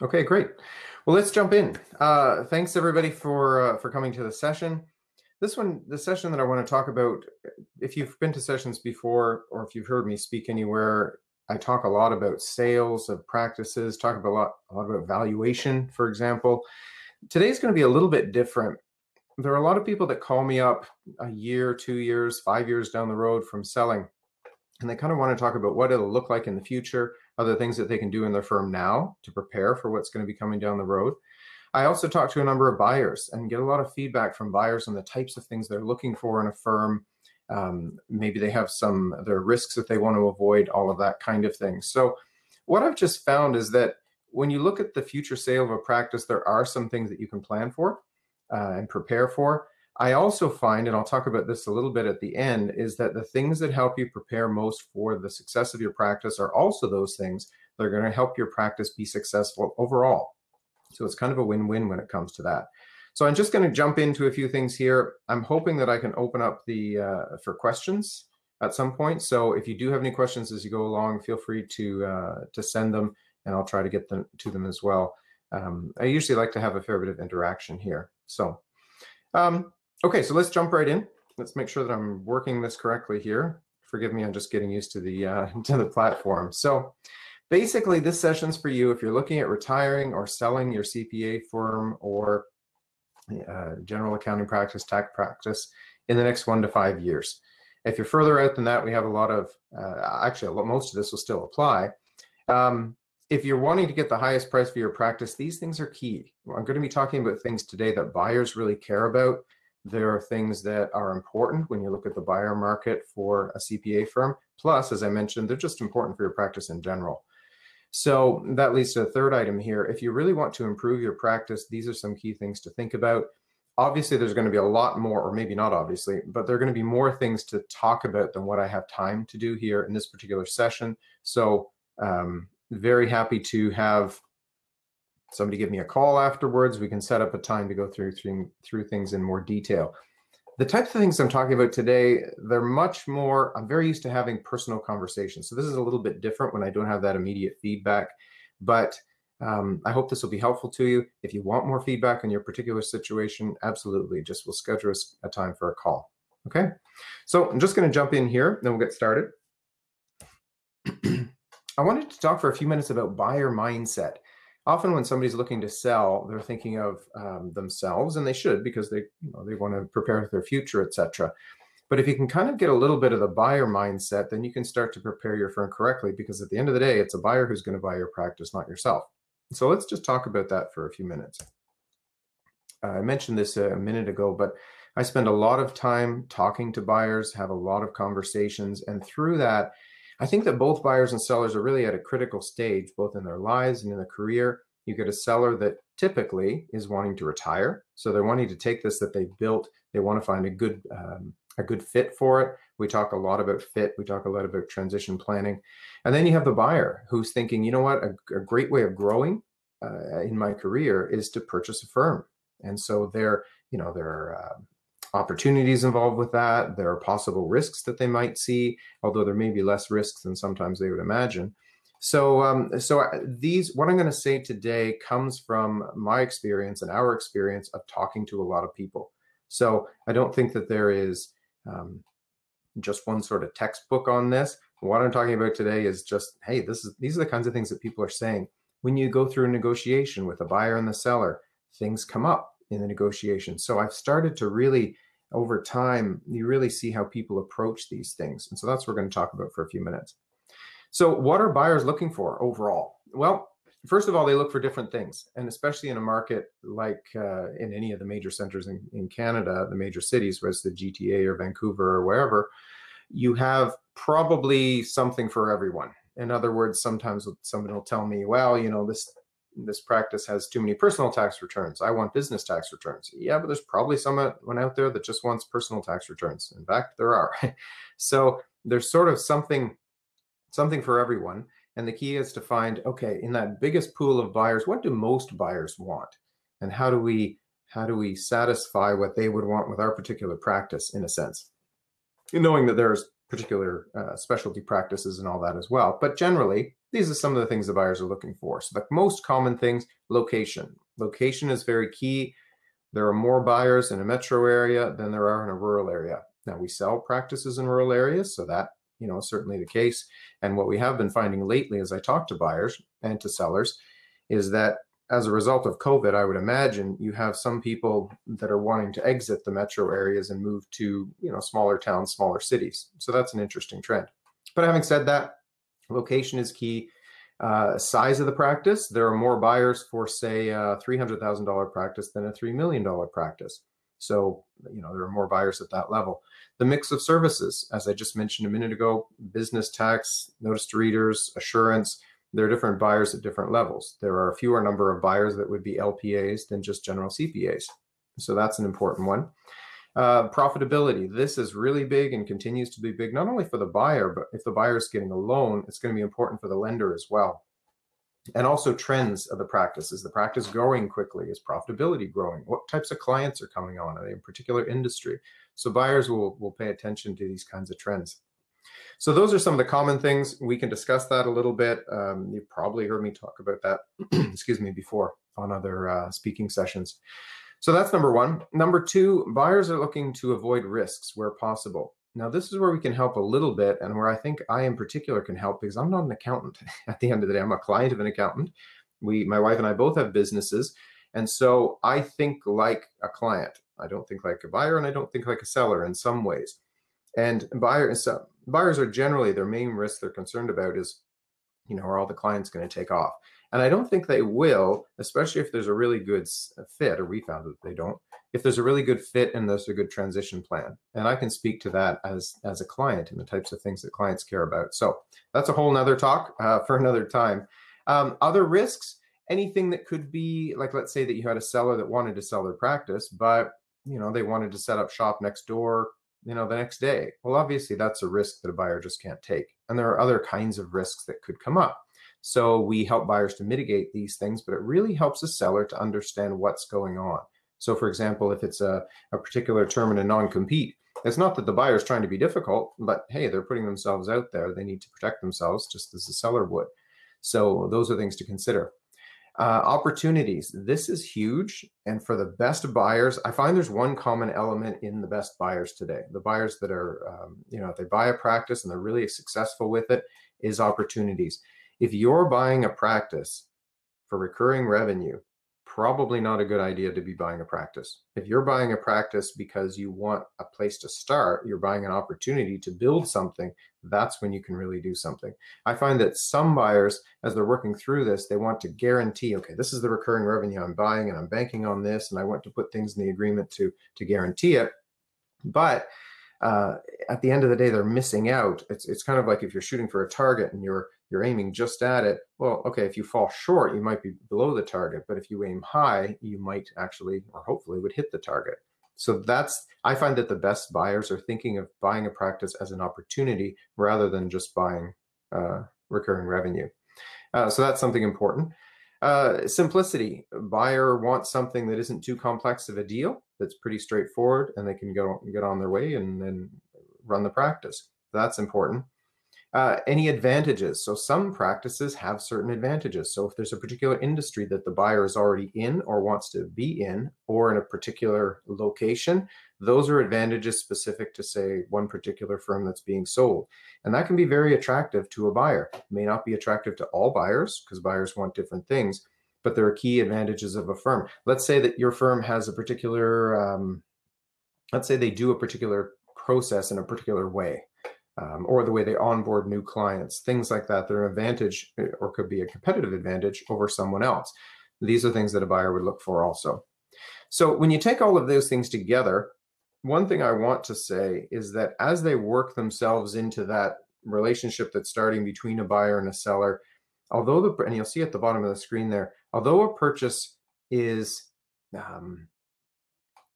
Okay, great. Well, let's jump in. Thanks everybody for coming to the session. The session that I want to talk about, if you've been to sessions before or if you've heard me speak anywhere, I talk a lot about sales of practices, talk about a lot about valuation, for example. Today's going to be a little bit different. There are a lot of people that call me up a year, 2 years, 5 years down the road from selling, and they kind of want to talk about what it'll look like in the future, other things that they can do in their firm now to prepare for what's going to be coming down the road. I also talk to a number of buyers and get a lot of feedback from buyers on the types of things they're looking for in a firm. Maybe they have their risks that they want to avoid, all of that kind of thing. So what I've just found is that when you look at the future sale of a practice, there are some things that you can plan for and prepare for. I also find, and I'll talk about this a little bit at the end, is that the things that help you prepare most for the success of your practice are also those things that are going to help your practice be successful overall. So it's kind of a win-win when it comes to that. So I'm just going to jump into a few things here. I'm hoping that I can open up for questions at some point. So if you do have any questions as you go along, feel free to send them, and I'll try to get to them as well. I usually like to have a fair bit of interaction here. So, okay, so let's jump right in. Let's make sure that I'm working this correctly here. Forgive me, I'm just getting used to the platform. So basically, this session's for you if you're looking at retiring or selling your CPA firm or general accounting practice, tax practice in the next 1 to 5 years. If you're further out than that, we have a lot of, actually, most of this will still apply. If you're wanting to get the highest price for your practice, these things are key. I'm going to be talking about things today that buyers really care about. There are things that are important when you look at the buyer market for a CPA firm. Plus, as I mentioned, they're just important for your practice in general. So that leads to a third item here. If you really want to improve your practice, these are some key things to think about. Obviously, there's going to be a lot more, or maybe not obviously, but there are going to be more things to talk about than what I have time to do here in this particular session. So very happy to have somebody give me a call afterwards. We can set up a time to go through things in more detail. The types of things I'm talking about today, they're much more, I'm very used to having personal conversations. So this is a little bit different when I don't have that immediate feedback, but I hope this will be helpful to you. If you want more feedback on your particular situation, absolutely, we'll schedule a time for a call. Okay, so I'm just going to jump in here, then we'll get started. I wanted to talk for a few minutes about buyer mindset. Often when somebody's looking to sell, they're thinking of themselves, and they should, because they want to prepare for their future, etc. But if you can kind of get a little bit of the buyer mindset, then you can start to prepare your firm correctly, because at the end of the day, it's a buyer who's going to buy your practice, not yourself. So let's just talk about that for a few minutes. I mentioned this a minute ago, but I spend a lot of time talking to buyers, have a lot of conversations, and through that, I think that both buyers and sellers are really at a critical stage, both in their lives and in their career. You get a seller that typically is wanting to retire. So they're wanting to take this that they've built. They want to find a good fit for it. We talk a lot about fit. We talk a lot about transition planning. And then you have the buyer who's thinking, you know what, a great way of growing in my career is to purchase a firm. And so there are opportunities involved with that. There are possible risks that they might see, although there may be less risks than sometimes they would imagine. So what I'm going to say today comes from my experience and our experience of talking to a lot of people. So I don't think that there is just one sort of textbook on this. What I'm talking about today is just, hey, these are the kinds of things that people are saying. When you go through a negotiation with a buyer and the seller, things come up in the negotiation. So I've started to really, over time, you really see how people approach these things. And so that's what we're going to talk about for a few minutes. So what are buyers looking for overall? Well, first of all, they look for different things. And especially in a market like in any of the major centers in Canada, the major cities, whether it's the GTA or Vancouver or wherever, you have probably something for everyone. In other words, sometimes somebody will tell me, well, this practice has too many personal tax returns. I want business tax returns. Yeah, but there's probably someone out there that just wants personal tax returns. In fact, there are. So there's sort of something for everyone. And the key is to find, okay, in that biggest pool of buyers, what do most buyers want? And how do we satisfy what they would want with our particular practice, in a sense? Knowing that there's particular specialty practices and all that as well. But generally, These are some of the things the buyers are looking for. So the most common things: location. Location is very key. There are more buyers in a metro area than there are in a rural area. Now, we sell practices in rural areas, so that, is certainly the case. And what we have been finding lately as I talk to buyers and to sellers is that as a result of COVID, I would imagine you have some people that are wanting to exit the metro areas and move to, smaller towns, smaller cities. So that's an interesting trend. But having said that, location is key. Size of the practice: there are more buyers for, say, a $300,000 practice than a $3 million practice. So, there are more buyers at that level. The mix of services, as I just mentioned a minute ago: business tax, notice to readers, assurance. There are different buyers at different levels. There are a fewer number of buyers that would be LPAs than just general CPAs. So that's an important one. Profitability. This is really big and continues to be big, not only for the buyer, but if the buyer is getting a loan, it's going to be important for the lender as well. And also trends of the practice. Is the practice growing quickly? Is profitability growing? What types of clients are coming on? Are they in a particular industry? So buyers will pay attention to these kinds of trends. So those are some of the common things. We can discuss that a little bit. You've probably heard me talk about that, excuse me, before on other speaking sessions. So that's number one. Number two, buyers are looking to avoid risks where possible. Now, this is where we can help a little bit, and where I think I in particular can help, because I'm not an accountant. At the end of the day, I'm a client of an accountant. My wife and I both have businesses, and so I think like a client. I don't think like a buyer, and I don't think like a seller in some ways. And buyers are generally, their main risk they're concerned about is, are all the clients going to take off? And I don't think they will, especially if there's a really good fit, or we found that they don't, if there's a really good fit and there's a good transition plan. And I can speak to that as a client and the types of things that clients care about. So that's a whole nother talk for another time. Other risks: anything that could be, like, let's say that you had a seller that wanted to sell their practice, but they wanted to set up shop next door, the next day. Well, obviously that's a risk that a buyer just can't take. And there are other kinds of risks that could come up. So we help buyers to mitigate these things, but it really helps a seller to understand what's going on. So for example, if it's a particular term in a non-compete, it's not that the buyer is trying to be difficult, but hey, they're putting themselves out there. They need to protect themselves just as the seller would. So those are things to consider. Opportunities. This is huge. And for the best buyers, I find there's one common element in the best buyers today. The buyers that are, if they buy a practice and they're really successful with it, is opportunities. If you're buying a practice for recurring revenue, probably not a good idea to be buying a practice. If you're buying a practice because you want a place to start, you're buying an opportunity to build something, that's when you can really do something. I find that some buyers, as they're working through this, they want to guarantee, okay, this is the recurring revenue I'm buying and I'm banking on this, and I want to put things in the agreement to guarantee it. But at the end of the day, they're missing out. It's kind of like if you're shooting for a target and you're aiming just at it. Well, okay, if you fall short, you might be below the target, but if you aim high, you might actually, or hopefully, would hit the target. So I find that the best buyers are thinking of buying a practice as an opportunity rather than just buying recurring revenue. So that's something important. Simplicity. Buyer wants something that isn't too complex of a deal, that's pretty straightforward, and they can get on their way and then run the practice. That's important. Any advantages? So some practices have certain advantages. So if there's a particular industry that the buyer is already in or wants to be in, or in a particular location, those are advantages specific to, say, one particular firm that's being sold. And that can be very attractive to a buyer. It may not be attractive to all buyers, because buyers want different things, but there are key advantages of a firm. Let's say that your firm has a particular, let's say they do a particular process in a particular way. Or the way they onboard new clients, things like that. They're an advantage, or could be a competitive advantage over someone else. These are things that a buyer would look for also. So when you take all of those things together, one thing I want to say is that as they work themselves into that relationship that's starting between a buyer and a seller, although and you'll see at the bottom of the screen there, although a purchase is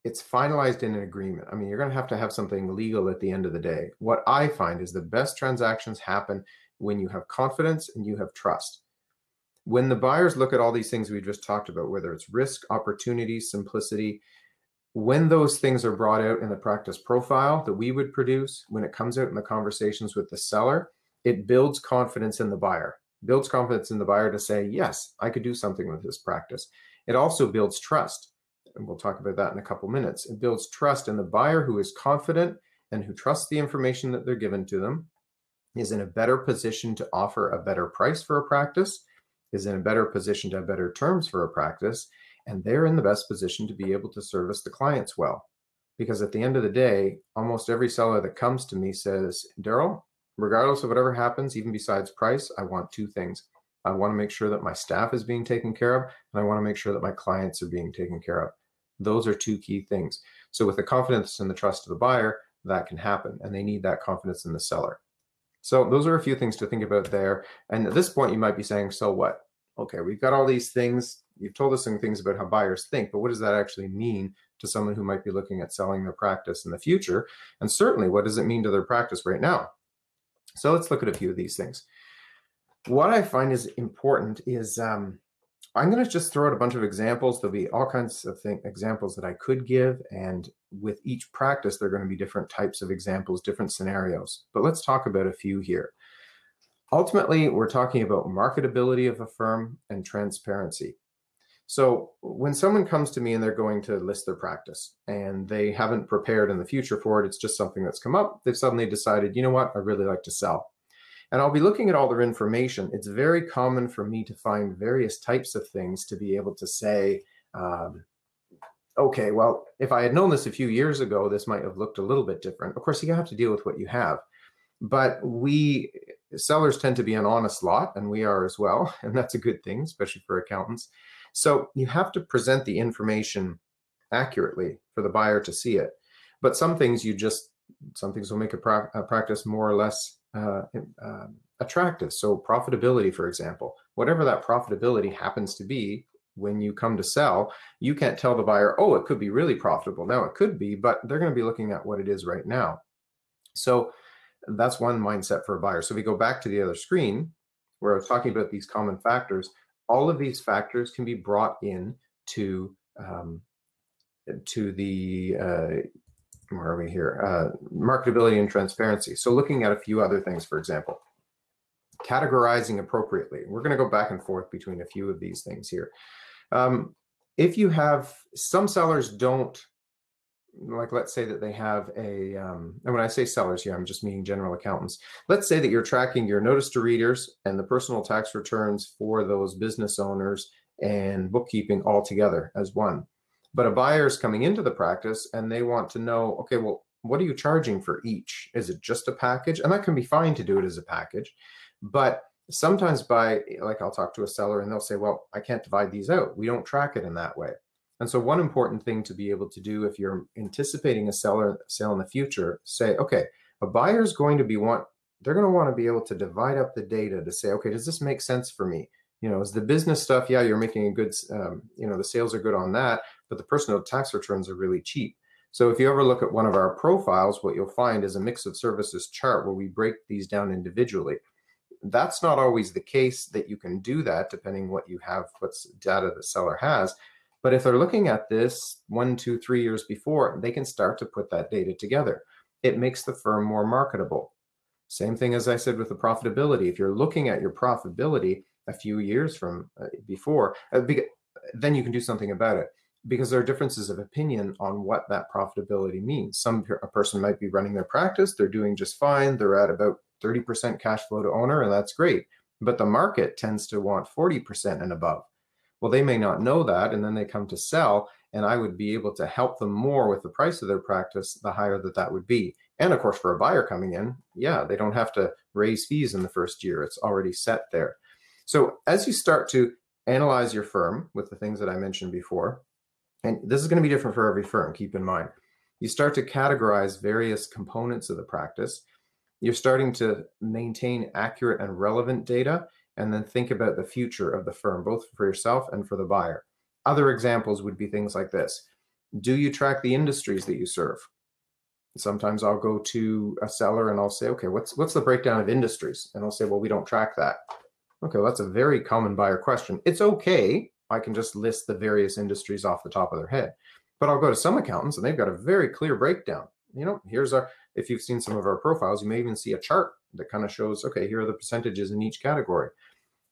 it's finalized in an agreement. I mean, you're going to have something legal at the end of the day. What I find is the best transactions happen when you have confidence and you have trust. When the buyers look at all these things we just talked about, whether it's risk, opportunity, simplicity, when those things are brought out in the practice profile that we would produce, when it comes out in the conversations with the seller, it builds confidence in the buyer. builds confidence in the buyer to say, yes, I could do something with this practice. It also builds trust. And we'll talk about that in a couple minutes. It builds trust in the buyer who is confident and who trusts the information that they're given to them, is in a better position to offer a better price for a practice, is in a better position to have better terms for a practice, and they're in the best position to be able to service the clients well. Because at the end of the day, almost every seller that comes to me says, Darryl, regardless of whatever happens, even besides price, I want two things. I want to make sure that my staff is being taken care of, and I want to make sure that my clients are being taken care of. Those are two key things. So with the confidence and the trust of the buyer, that can happen, and they need that confidence in the seller. So those are a few things to think about there. And at this point, you might be saying, so what? Okay, we've got all these things. You've told us some things about how buyers think, but what does that actually mean to someone who might be looking at selling their practice in the future? And certainly, what does it mean to their practice right now? So let's look at a few of these things. What I find is important is I'm going to just throw out a bunch of examples. There'll be all kinds of examples that I could give, and with each practice, there are going to be different types of examples, different scenarios. But let's talk about a few here. Ultimately, we're talking about marketability of a firm and transparency. So when someone comes to me and they're going to list their practice and they haven't prepared in the future for it, it's just something that's come up, they've suddenly decided, you know what, I'd really like to sell. And I'll be looking at all their information. It's very common for me to find various types of things to be able to say, okay, well, if I had known this a few years ago, this might have looked a little bit different. Of course, you have to deal with what you have. But sellers tend to be an honest lot, and we are as well. And that's a good thing, especially for accountants. So you have to present the information accurately for the buyer to see it. But some things will make a practice more or less attractive. So profitability, for example, whatever that profitability happens to be, when you come to sell, you can't tell the buyer, oh, it could be really profitable. Now it could be, but they're going to be looking at what it is right now. So that's one mindset for a buyer. So if we go back to the other screen where I was talking about these common factors, all of these factors can be brought in to the where are we here? Marketability and transparency. So looking at a few other things, for example, categorizing appropriately. We're going to go back and forth between a few of these things here. If you have, some sellers don't, like let's say that they have a, and when I say sellers here, I'm just meaning general accountants. Let's say that you're tracking your notice to readers and the personal tax returns for those business owners and bookkeeping all together as one. But a buyer is coming into the practice and they want to know, okay, well, what are you charging for each? Is it just a package? And that can be fine to do it as a package. But sometimes I'll talk to a seller and they'll say, well, I can't divide these out. We don't track it in that way. And so one important thing to be able to do if you're anticipating a sale in the future, say, okay, a buyer's going to they're going to want to be able to divide up the data to say, okay, does this make sense for me? You know, is the business stuff, yeah, you're making a good, the sales are good on that, but the personal tax returns are really cheap. So if you ever look at one of our profiles, what you'll find is a mix of services chart where we break these down individually. That's not always the case that you can do that depending what you have, what's data the seller has. But if they're looking at this 1, 2, 3 years before, they can start to put that data together. It makes the firm more marketable. Same thing as I said with the profitability. If you're looking at your profitability a few years from before, then you can do something about it, because there are differences of opinion on what that profitability means. A person might be running their practice, they're doing just fine, they're at about 30% cash flow to owner, and that's great. But the market tends to want 40% and above. Well, they may not know that, and then they come to sell, and I would be able to help them more with the price of their practice, the higher that would be. And of course, for a buyer coming in, yeah, they don't have to raise fees in the first year. It's already set there. So as you start to analyze your firm with the things that I mentioned before, and this is going to be different for every firm, keep in mind, you start to categorize various components of the practice. You're starting to maintain accurate and relevant data, and then think about the future of the firm, both for yourself and for the buyer. Other examples would be things like this. Do you track the industries that you serve? Sometimes I'll go to a seller and I'll say, okay, what's the breakdown of industries? And they'll say, well, we don't track that. Okay, well, that's a very common buyer question. It's okay. I can just list the various industries off the top of their head. But I'll go to some accountants and they've got a very clear breakdown. You know, if you've seen some of our profiles, you may even see a chart that kind of shows, okay, here are the percentages in each category.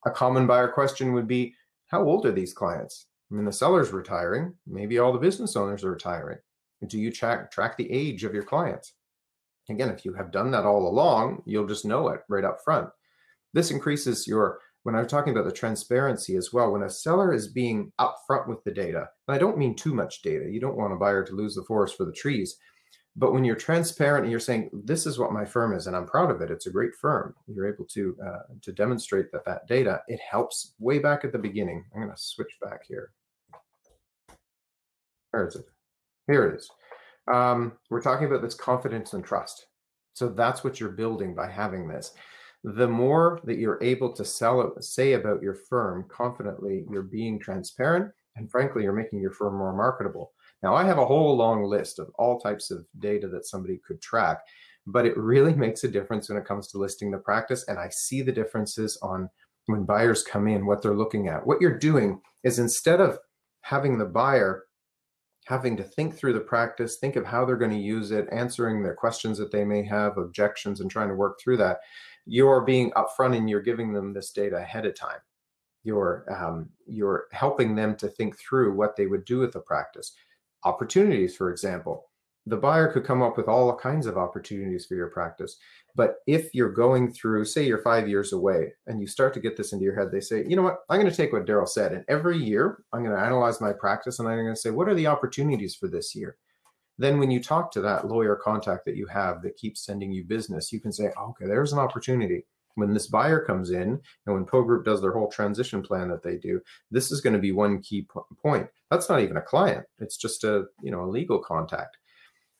A common buyer question would be, how old are these clients? I mean, the seller's retiring. Maybe all the business owners are retiring. Do you track the age of your clients? Again, if you have done that all along, you'll just know it right up front. This increases your, when I'm talking about the transparency as well, when a seller is being upfront with the data, and I don't mean too much data, you don't want a buyer to lose the forest for the trees, but when you're transparent and you're saying, this is what my firm is, and I'm proud of it, it's a great firm, you're able to demonstrate that data, it helps way back at the beginning. I'm going to switch back here. Where is it? Here it is. We're talking about this confidence and trust. So that's what you're building by having this. The more that you're able to say about your firm confidently, you're being transparent, and frankly, you're making your firm more marketable. Now, I have a whole long list of all types of data that somebody could track, but it really makes a difference when it comes to listing the practice. And I see the differences on when buyers come in, what they're looking at. What you're doing is, instead of having the buyer having to think through the practice, think of how they're going to use it, answering their questions that they may have, objections, and trying to work through that, you're being upfront and you're giving them this data ahead of time. You're helping them to think through what they would do with the practice. Opportunities, for example. The buyer could come up with all kinds of opportunities for your practice. But if you're going through, say you're 5 years away, and you start to get this into your head, they say, you know what, I'm going to take what Darryl said, and every year I'm going to analyze my practice, and I'm going to say, what are the opportunities for this year? Then when you talk to that lawyer contact that you have that keeps sending you business, you can say, oh, okay, there's an opportunity. When this buyer comes in, and when Poe Group does their whole transition plan that they do, this is going to be one key point. That's not even a client. It's just a legal contact.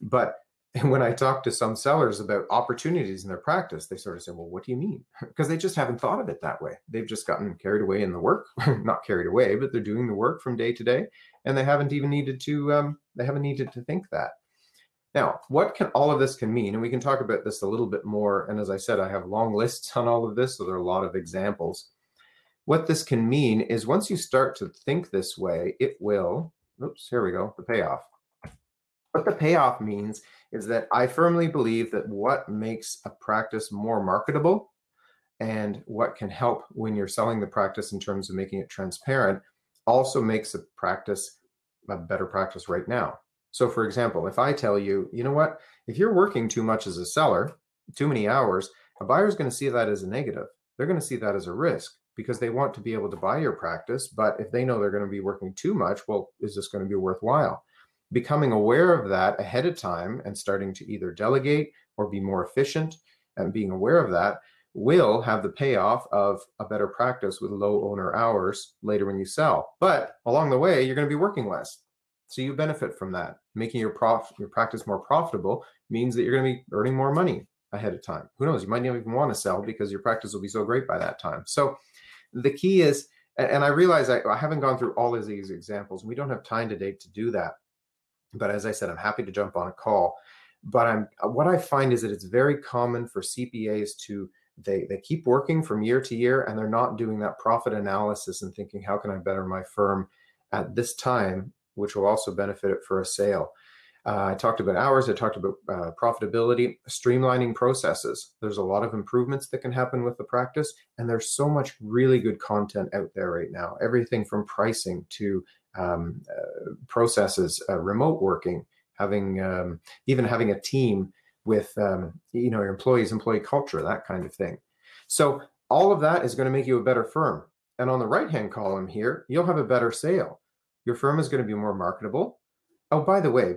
But when I talk to some sellers about opportunities in their practice, they sort of say, well, what do you mean? Because they just haven't thought of it that way. They've just gotten carried away in the work, not carried away, but they're doing the work from day to day, and they haven't even needed to, think that. Now, what can all of this can mean, and we can talk about this a little bit more. And as I said, I have long lists on all of this, so there are a lot of examples. What this can mean is, once you start to think this way, it will, oops, here we go, the payoff. What the payoff means is that I firmly believe that what makes a practice more marketable, and what can help when you're selling the practice in terms of making it transparent, also makes a practice a better practice right now. So for example, if I tell you, you know what, if you're working too much as a seller, too many hours, a buyer is going to see that as a negative. They're going to see that as a risk, because they want to be able to buy your practice. But if they know they're going to be working too much, well, is this going to be worthwhile? Becoming aware of that ahead of time and starting to either delegate or be more efficient, and being aware of that will have the payoff of a better practice with low owner hours later when you sell. But along the way, you're going to be working less. So you benefit from that. Making your practice more profitable means that you're going to be earning more money ahead of time. Who knows? You might not even want to sell because your practice will be so great by that time. So the key is, and I realize I haven't gone through all of these examples. We don't have time today to do that. But as I said, I'm happy to jump on a call. But what I find is that it's very common for CPAs to, they keep working from year to year, and they're not doing that profit analysis and thinking, how can I better my firm at this time, which will also benefit it for a sale. I talked about hours. I talked about profitability, streamlining processes. There's a lot of improvements that can happen with the practice, and there's so much really good content out there right now. Everything from pricing to processes, remote working, even having a team with your employees, employee culture, that kind of thing. So all of that is going to make you a better firm. And on the right-hand column here, you'll have a better sale. Your firm is going to be more marketable. Oh, by the way,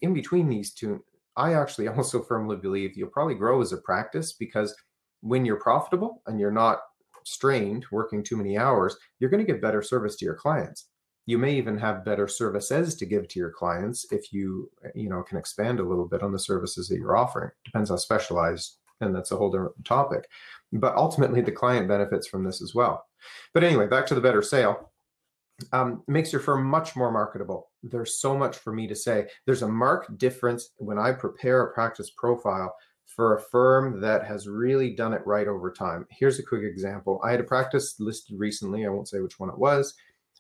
in between these two, I actually also firmly believe you'll probably grow as a practice, because when you're profitable and you're not strained working too many hours, you're going to get better service to your clients. You may even have better services to give to your clients if you can expand a little bit on the services that you're offering. Depends how specialized, and that's a whole different topic. But ultimately, the client benefits from this as well. But anyway, back to the better sale. Makes your firm much more marketable. There's so much for me to say. There's a marked difference when I prepare a practice profile for a firm that has really done it right over time. Here's a quick example. I had a practice listed recently. I won't say which one it was,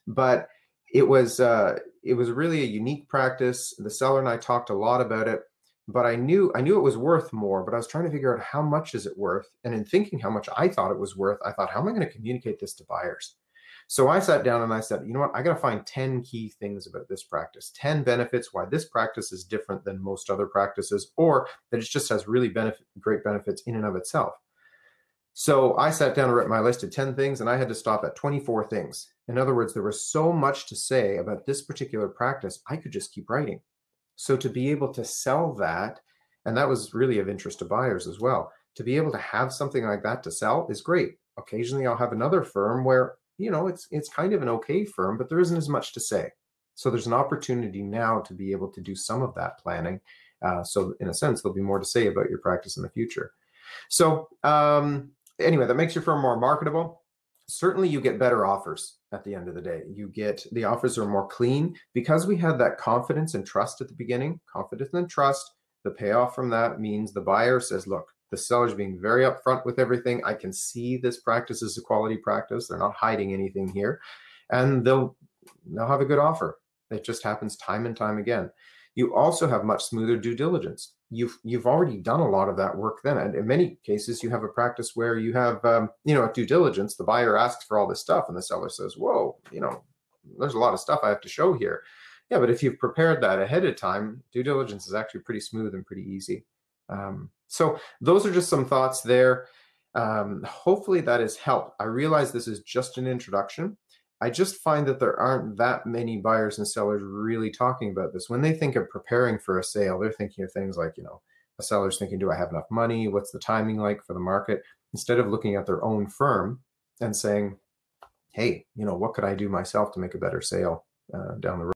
but it was really a unique practice. The seller and I talked a lot about it. but I knew it was worth more, but I was trying to figure out how much is it worth. And in thinking how much I thought it was worth, I thought, how am I going to communicate this to buyers? So I sat down and I said, you know what, I got to find 10 key things about this practice, 10 benefits why this practice is different than most other practices, or that it just has really great benefits in and of itself. So I sat down and wrote my list of 10 things, and I had to stop at 24 things. In other words, there was so much to say about this particular practice, I could just keep writing. So to be able to sell that, and that was really of interest to buyers as well, to be able to have something like that to sell is great. Occasionally I'll have another firm where, you know, it's kind of an okay firm, but there isn't as much to say. So there's an opportunity now to be able to do some of that planning. So in a sense, there'll be more to say about your practice in the future. So anyway, that makes your firm more marketable. Certainly you get better offers at the end of the day. The offers are more clean because we had that confidence and trust at the beginning. Confidence and trust. The payoff from that means the buyer says, look, the seller's being very upfront with everything. I can see this practice is a quality practice. They're not hiding anything here. And they'll have a good offer. It just happens time and time again. You also have much smoother due diligence. You've already done a lot of that work then. And in many cases, you have a practice where you have, you know, due diligence, the buyer asks for all this stuff and the seller says, whoa, you know, there's a lot of stuff I have to show here. Yeah, but if you've prepared that ahead of time, due diligence is actually pretty smooth and pretty easy. So those are just some thoughts there. Hopefully that has helped. I realize this is just an introduction. I just find that there aren't that many buyers and sellers really talking about this. When they think of preparing for a sale, they're thinking of things like, you know, a seller's thinking, do I have enough money? What's the timing like for the market? Instead of looking at their own firm and saying, hey, you know, what could I do myself to make a better sale down the road?